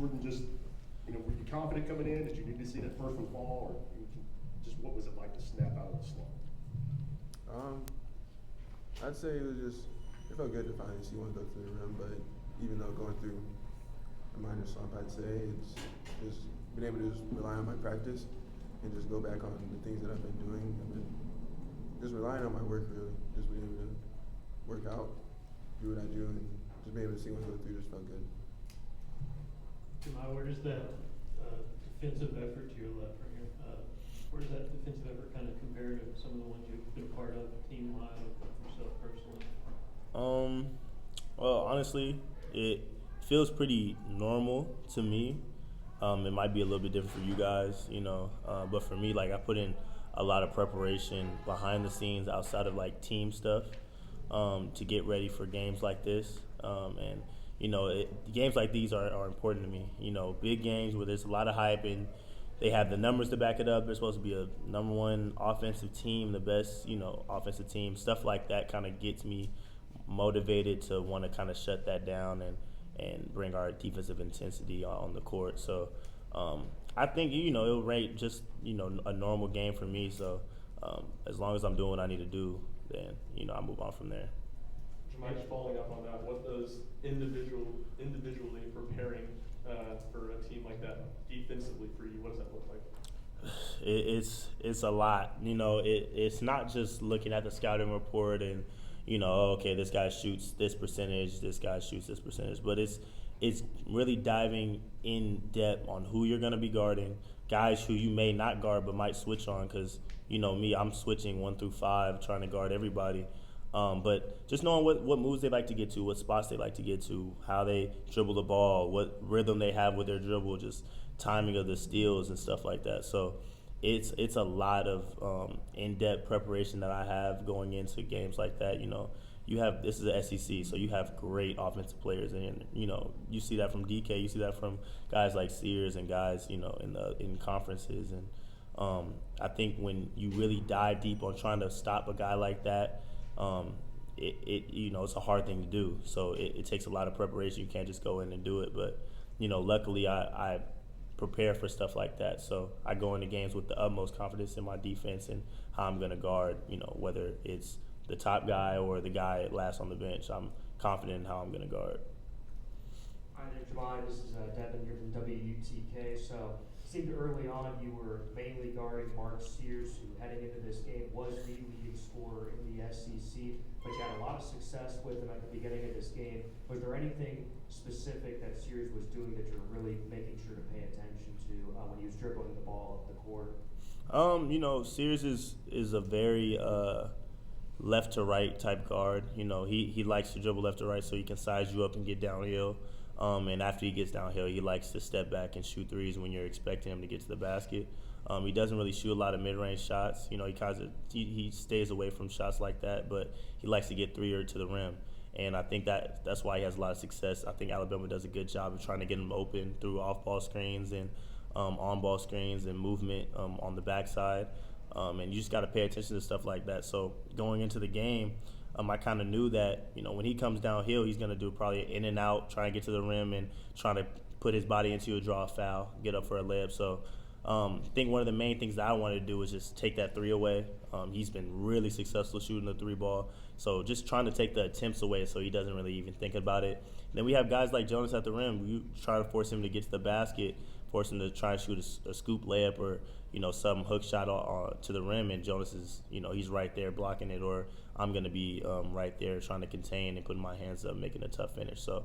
Jordan just, were you confident coming in? Did you need to see that first one fall, or just what was it like to snap out of the slump? I'd say it felt good to finally see one go through the rim, but even though going through a minor slump, I'd say it's just been able to just rely on my practice and just go back on the things that I've been doing. I've been just relying on my work, really, just being able to work out, do what I do, and just being able to see one go through just felt good. Jahmai, where does that defensive effort to your left right here, where does that defensive effort kind of compare to some of the ones you've been part of team-wide or yourself personally? Well, honestly, it feels pretty normal to me. It might be a little bit different for you guys, but for me, like I put in a lot of preparation behind the scenes outside of like team stuff to get ready for games like this. And games like these are important to me. Big games where there's a lot of hype and they have the numbers to back it up. They're supposed to be a number one offensive team, the best, offensive team. Stuff like that kind of gets me motivated to want to kind of shut that down and bring our defensive intensity on the court. So I think, it'll rate just, a normal game for me. So as long as I'm doing what I need to do, then, I move on from there. Jahmai, just following up on that, what does individually preparing for a team like that defensively for you, what does that look like? It's a lot. It's not just looking at the scouting report and, okay, this guy shoots this percentage, this guy shoots this percentage, but it's really diving in depth on who you're going to be guarding, guys who you may not guard but might switch on because, me, I'm switching 1 through 5, trying to guard everybody. But just knowing what moves they like to get to, what spots they like to get to, how they dribble the ball, what rhythm they have with their dribble, just timing of the steals and stuff like that. So it's a lot of in-depth preparation that I have going into games like that. This is the SEC, so you have great offensive players, and you see that from DK, you see that from guys like Sears and guys in conferences, and I think when you really dive deep on trying to stop a guy like that, it's a hard thing to do. So it takes a lot of preparation. You can't just go in and do it. But luckily I prepare for stuff like that. So I go into games with the utmost confidence in my defense and how I'm going to guard. Whether it's the top guy or the guy last on the bench, I'm confident in how I'm going to guard. Hi there, Jahmai. This is Devin here from WUTK. So it seemed early on you were mainly guarding Mark Sears, who heading into this game was the leading scorer in the SEC, but you had a lot of success with him at the beginning of this game. Was there anything specific that Sears was doing that you're really making sure to pay attention to when he was dribbling the ball up the court? Sears is a very left to right type guard. He likes to dribble left to right so he can size you up and get downhill. And after he gets downhill, he likes to step back and shoot threes when you're expecting him to get to the basket. He doesn't really shoot a lot of mid-range shots. He stays away from shots like that, but he likes to get three or to the rim. And I think that's why he has a lot of success. I think Alabama does a good job of trying to get him open through off-ball screens and on-ball screens and movement on the backside. And you just got to pay attention to stuff like that. So going into the game, I kind of knew that, when he comes downhill, he's going to do probably an in and out, try and get to the rim and try to put his body into a draw foul, get up for a layup. So I think one of the main things that I wanted to do was just take that three away. He's been really successful shooting the three ball. So just trying to take the attempts away so he doesn't really even think about it. Then we have guys like Jonas at the rim. You try to force him to get to the basket, force him to try and shoot a scoop layup or, some hook shot to the rim, and Jonas is, he's right there blocking it, or I'm going to be right there trying to contain and putting my hands up, making a tough finish. So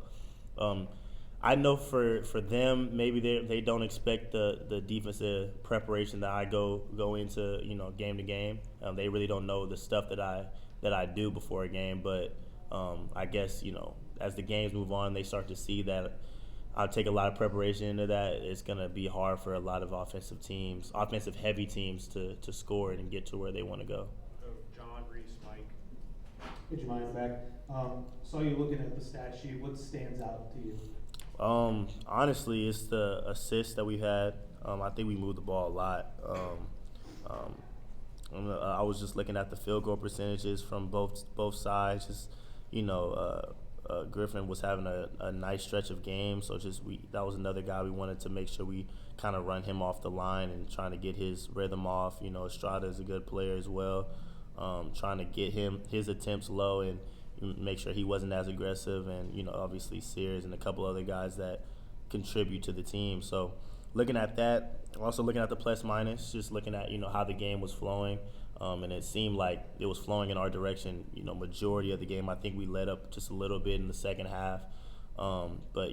I know for them, maybe they don't expect the defensive preparation that I go into, game to game. They really don't know the stuff that I do before a game, but I guess, as the games move on, they start to see that I'll take a lot of preparation into that. It's going to be hard for a lot of offensive-heavy teams to score and get to where they want to go. John, Reese, Mike. Hey, Jahmai, back. Saw you looking at the stat sheet. What stands out to you? Honestly, it's the assists that we had. I think we moved the ball a lot. I was just looking at the field goal percentages from both sides. Just Griffin was having a nice stretch of games, so that was another guy we wanted to make sure we kind of run him off the line and trying to get his rhythm off. Estrada is a good player as well, trying to get his attempts low and make sure he wasn't as aggressive, and obviously Sears and a couple other guys that contribute to the team. So looking at that, also looking at the plus minus, just looking at how the game was flowing. And it seemed like it was flowing in our direction, majority of the game. I think we let up just a little bit in the second half. But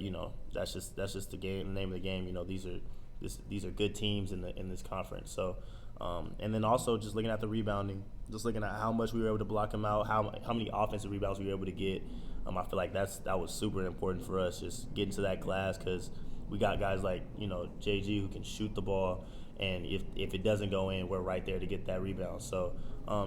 that's just the game, the name of the game. These are good teams in this conference. So, and then also just looking at the rebounding, just looking at how much we were able to block them out, how many offensive rebounds we were able to get. I feel like that was super important for us, just getting to that glass, because we got guys like JG who can shoot the ball. And if it doesn't go in, we're right there to get that rebound. So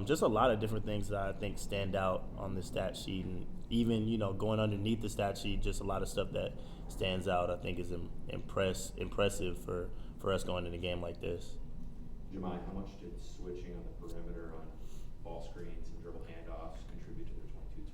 just a lot of different things that I think stand out on the stat sheet. And even, going underneath the stat sheet, just a lot of stuff that stands out I think is impressive for us going in a game like this. Jahmai, how much did switching on the perimeter on ball screens and dribble handoffs contribute to their 22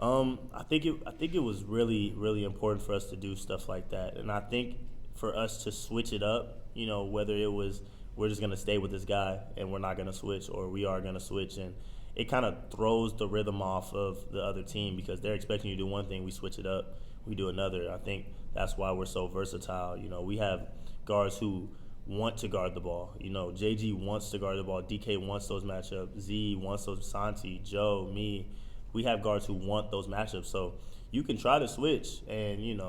turnovers? I think it was really, really important for us to do stuff like that. And I think for us to switch it up, whether it was we're just going to stay with this guy and we're not going to switch, or we are going to switch, and it kind of throws the rhythm off of the other team because they're expecting you to do one thing, we switch it up, we do another. I think that's why we're so versatile. We have guards who want to guard the ball. JG wants to guard the ball. DK wants those matchups. Z wants those. Santi, Joe, me. We have guards who want those matchups. So you can try to switch, and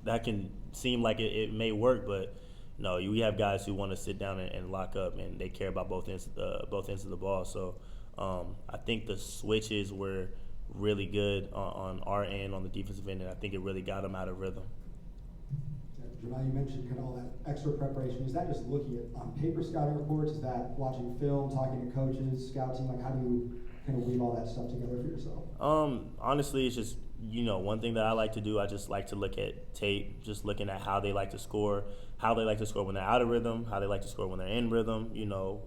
that can seem like it may work, but no, we have guys who want to sit down and lock up, and they care about both ends of the ball. So I think the switches were really good on our end, on the defensive end, and I think it really got them out of rhythm. Jahmai, you mentioned kind of all that extra preparation. Is that just looking at on paper scouting reports? Is that watching film, talking to coaches, scout team? Like, how do you kind of weave all that stuff together for yourself? Honestly, it's just one thing that I like to do. I just like to look at tape, just looking at how they like to score, how they like to score when they're out of rhythm, how they like to score when they're in rhythm.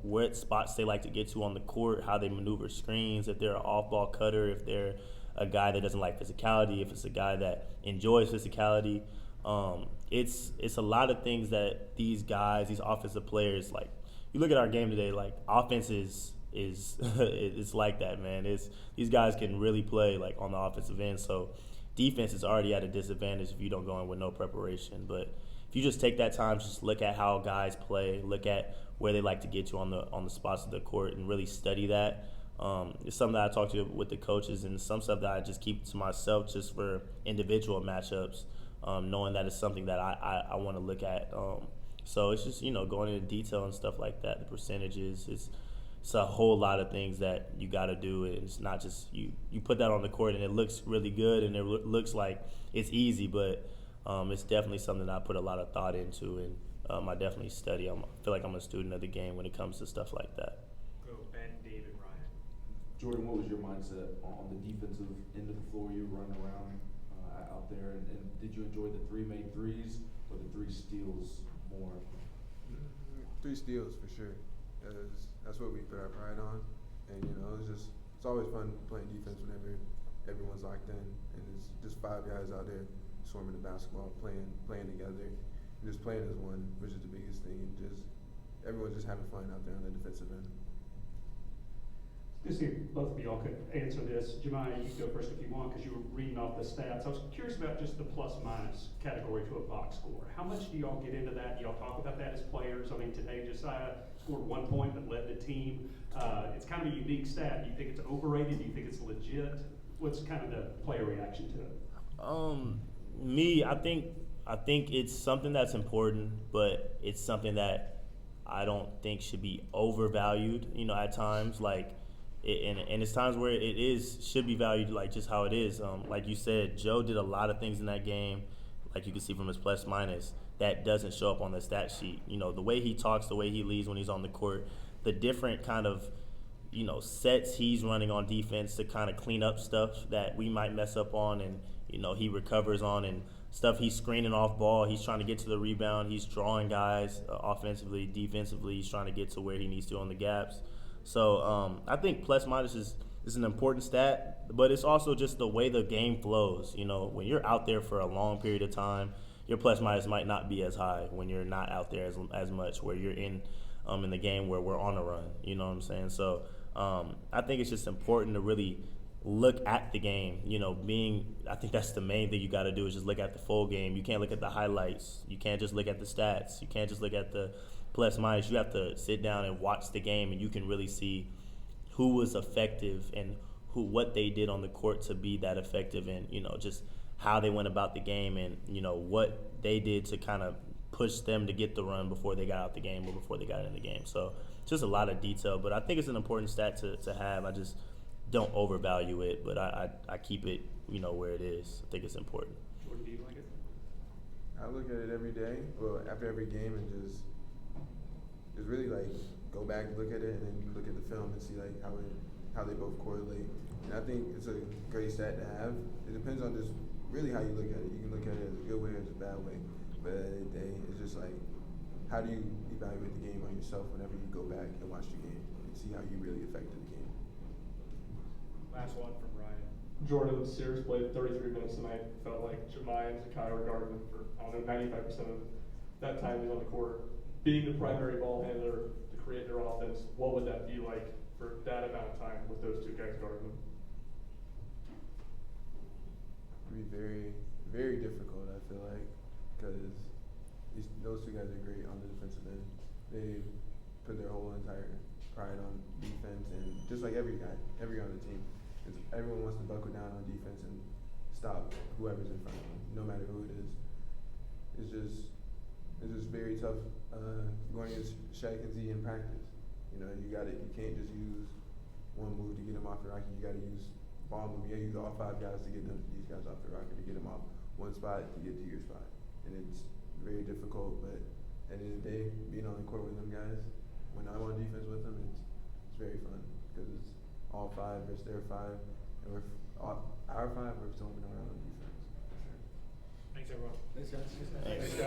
What spots they like to get to on the court, how they maneuver screens, if they're an off-ball cutter, if they're a guy that doesn't like physicality, if it's a guy that enjoys physicality. It's a lot of things that these guys, these offensive players, like, you look at our game today, like, offense is it's like that, man. These guys can really play, like, on the offensive end. So defense is already at a disadvantage if you don't go in with no preparation. But if you just take that time, just look at how guys play, look at where they like to get to on the spots of the court, and really study that. It's something that I talk to with the coaches, and some stuff that I just keep to myself just for individual matchups, knowing that it's something that I want to look at. So it's just, going into detail and stuff like that, the percentages, it's a whole lot of things that you got to do. It's not just you put that on the court and it looks really good and it looks like it's easy, but it's definitely something that I put a lot of thought into, and I definitely study. I feel like I'm a student of the game when it comes to stuff like that. Go Ben, David, Ryan. Jordan, what was your mindset on the defensive end of the floor? You were running around out there, and did you enjoy the 3 made threes or the 3 steals more? 3 steals for sure. That's what we put our pride on, and it's always fun playing defense whenever everyone's locked in, and it's just 5 guys out there swarming the basketball, playing together, and just playing as one, which is the biggest thing, and just everyone's just having fun out there on the defensive end. Just see if both of y'all could answer this. Jahmai, you can go first if you want, because you were reading off the stats. I was curious about just the plus-minus category to a box score. How much do y'all get into that? Do y'all talk about that as players? I mean, today Josiah scored 1 point but led the team. It's kind of a unique stat. Do you think it's overrated? Do you think it's legit? What's kind of the player reaction to it? I think it's something that's important, but it's something that I don't think should be overvalued, at times. And it's times where should be valued like just how it is. Like you said, Joe did a lot of things in that game, like you can see from his plus minus, that doesn't show up on the stat sheet. The way he talks, the way he leads when he's on the court, the different kind of, sets he's running on defense to kind of clean up stuff that we might mess up on, and, he recovers on, and stuff he's screening off ball, he's trying to get to the rebound, he's drawing guys offensively, defensively, he's trying to get to where he needs to on the gaps. So I think plus minus is it's an important stat, but it's also just the way the game flows. You know, when you're out there for a long period of time, your plus minus might not be as high when you're not out there as much, where you're in the game where we're on a run. You know what I'm saying? So I think it's just important to really look at the game. You know, I think that's the main thing you got to do is just look at the full game. You can't look at the highlights. You can't just look at the stats. You can't just look at the plus minus. You have to sit down and watch the game, and you can really see who was effective and what they did on the court to be that effective, and you know, just how they went about the game, and you know what they did to kind of push them to get the run before they got out the game or before they got in the game. So just a lot of detail, but I think it's an important stat to have. I just don't overvalue it, but I keep it, you know, where it is. I think it's important. Jordan, do you like it? I look at it every day, well, after every game, and just really like go back, look at it, and then look at the film and see like how they both correlate. And I think it's a great stat to have. It depends on just really how you look at it. You can look at it as a good way or as a bad way. But at the end of the day, it's just like, how do you evaluate the game on yourself whenever you go back and watch the game and see how you really affected the game? Last one from Ryan. Jordan Sears played 33 minutes tonight. Felt like Jahmai and Jahmai were guarding him for, I don't know, 95% of that time he was on the court. Being the primary ball handler to create their offense, what would that be like for that amount of time with those two guys guarding him? It'd be very, very difficult, I feel like, because those two guys are great on the defensive end. They put their whole entire pride on defense, and just like every guy, every on the team, everyone wants to buckle down on defense and stop whoever's in front of them, no matter who it is. It's just very tough going against Shaq and Z in practice. You know, you can't just use one move to get them off the rocket. You got to use ball move. You got to use all 5 guys to get these guys off the rocket, to get them off one spot to get to your spot. And it's very difficult, but at the end of the day, being on the court with them guys, when I'm on defense with them, it's very fun because it's all 5 versus their 5, and our 5 versus someone around on defense. For sure. Thanks, everyone. Thanks, guys. Thanks.